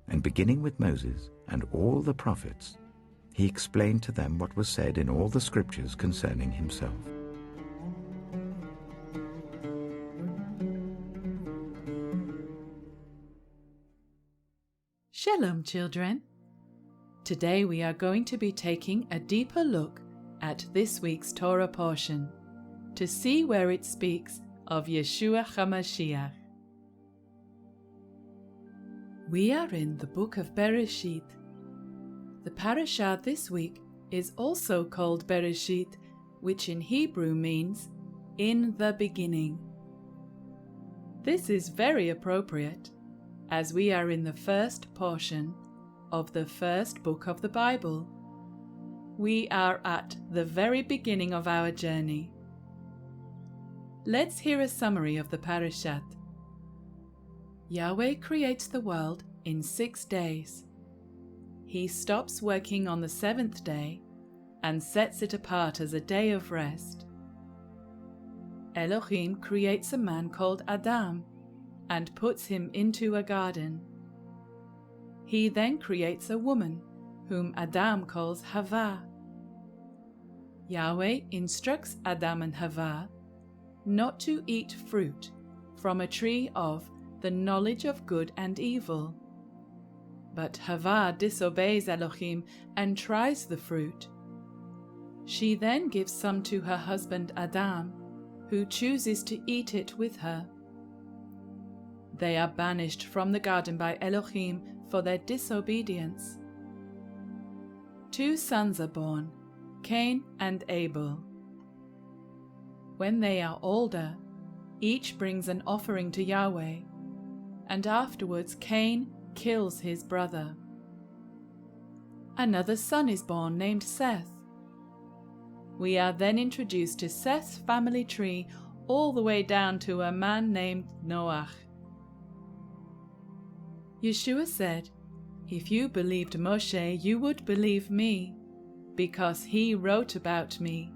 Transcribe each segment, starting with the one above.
and beginning with Moses and all the prophets, he explained to them what was said in all the scriptures concerning himself. Shalom, children. Today we are going to be taking a deeper look at this week's Torah portion to see where it speaks of Yeshua Ha'Mashiach. We are in the book of Bereshit. The parashah this week is also called Bereshit, which in Hebrew means in the beginning. This is very appropriate, as we are in the first portion of the first book of the Bible. We are at the very beginning of our journey. Let's hear a summary of the parashat. Yahweh creates the world in 6 days. He stops working on the 7th day and sets it apart as a day of rest. Elohim creates a man called Adam and puts him into a garden. He then creates a woman, whom Adam calls Hava. Yahweh instructs Adam and Hava not to eat fruit from a tree of the knowledge of good and evil. But Hava disobeys Elohim and tries the fruit. She then gives some to her husband Adam, who chooses to eat it with her. They are banished from the garden by Elohim for their disobedience. 2 sons are born, Cain and Abel. When they are older, each brings an offering to Yahweh, and afterwards Cain kills his brother. Another son is born named Seth. We are then introduced to Seth's family tree all the way down to a man named Noach. Yeshua said, "If you believed Moshe, you would believe me, because he wrote about me."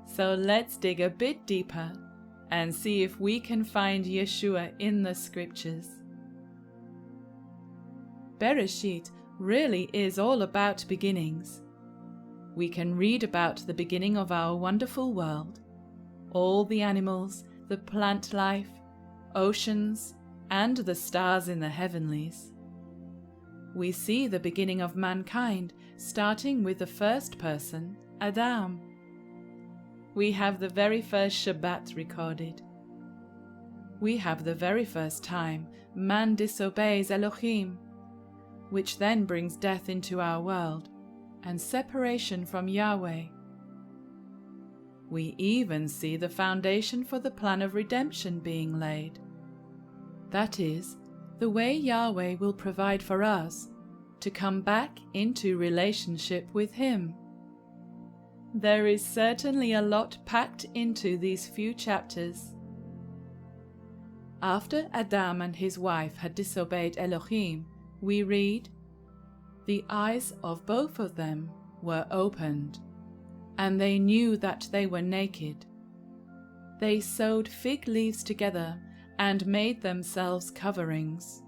So let's dig a bit deeper and see if we can find Yeshua in the scriptures. Bereshit really is all about beginnings. We can read about the beginning of our wonderful world, all the animals, the plant life, oceans, and the stars in the heavenlies. We see the beginning of mankind starting with the first person, Adam. We have the very first Shabbat recorded. We have the very first time man disobeys Elohim, which then brings death into our world and separation from Yahweh. We even see the foundation for the plan of redemption being laid. That is, the way Yahweh will provide for us to come back into relationship with Him. There is certainly a lot packed into these few chapters. After Adam and his wife had disobeyed Elohim, we read, "The eyes of both of them were opened, and they knew that they were naked. They sewed fig leaves together and made themselves coverings."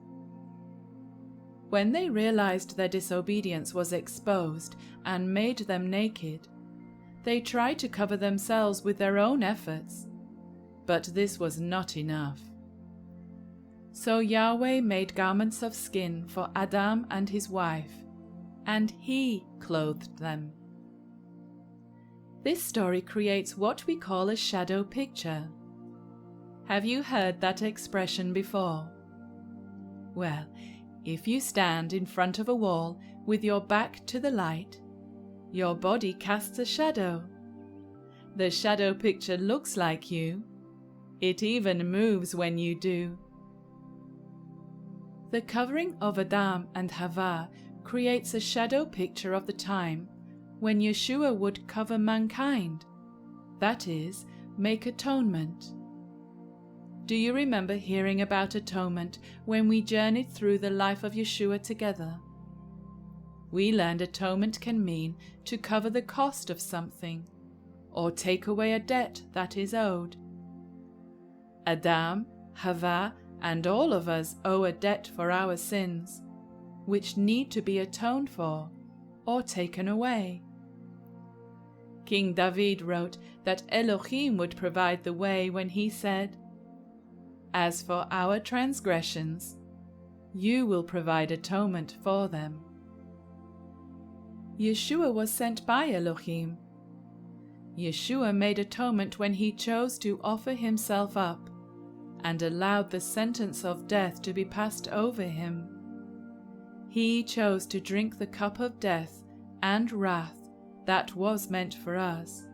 When they realized their disobedience was exposed and made them naked, they tried to cover themselves with their own efforts, but this was not enough. So Yahweh made garments of skin for Adam and his wife, and He clothed them. This story creates what we call a shadow picture. Have you heard that expression before? Well, if you stand in front of a wall with your back to the light, your body casts a shadow. The shadow picture looks like you. It even moves when you do. The covering of Adam and Hava creates a shadow picture of the time when Yeshua would cover mankind, that is, make atonement. Do you remember hearing about atonement when we journeyed through the life of Yeshua together? We learned atonement can mean to cover the cost of something, or take away a debt that is owed. Adam, Hava, and all of us owe a debt for our sins, which need to be atoned for or taken away. King David wrote that Elohim would provide the way when he said, "As for our transgressions, you will provide atonement for them." Yeshua was sent by Elohim. Yeshua made atonement when he chose to offer himself up and allowed the sentence of death to be passed over him. He chose to drink the cup of death and wrath that was meant for us.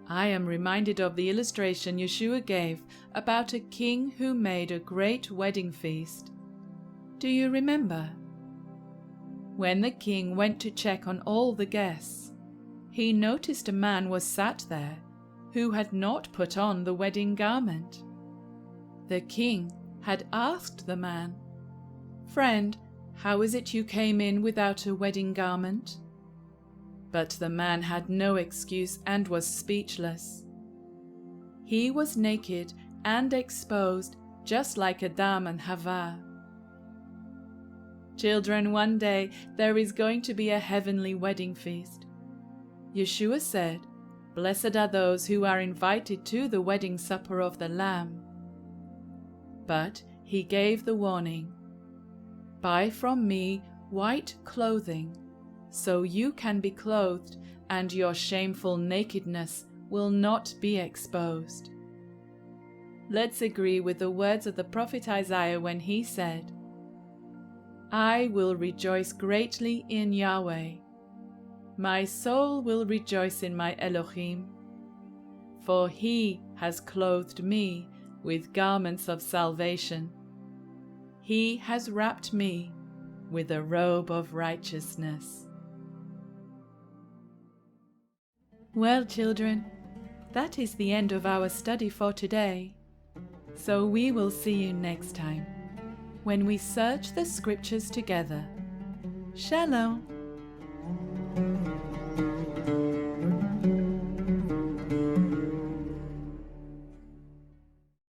I am reminded of the illustration Yeshua gave about a king who made a great wedding feast. Do you remember? When the king went to check on all the guests, he noticed a man was sat there who had not put on the wedding garment. The king had asked the man, "Friend, how is it you came in without a wedding garment?" But the man had no excuse and was speechless. He was naked and exposed, just like Adam and Hava. Children, one day there is going to be a heavenly wedding feast. Yeshua said, "Blessed are those who are invited to the wedding supper of the Lamb." But he gave the warning, "Buy from me white clothing, so you can be clothed and your shameful nakedness will not be exposed." Let's agree with the words of the prophet Isaiah when he said, "I will rejoice greatly in Yahweh. My soul will rejoice in my Elohim, for he has clothed me with garments of salvation. He has wrapped me with a robe of righteousness." Well, children, that is the end of our study for today. So we will see you next time when we search the scriptures together. Shalom.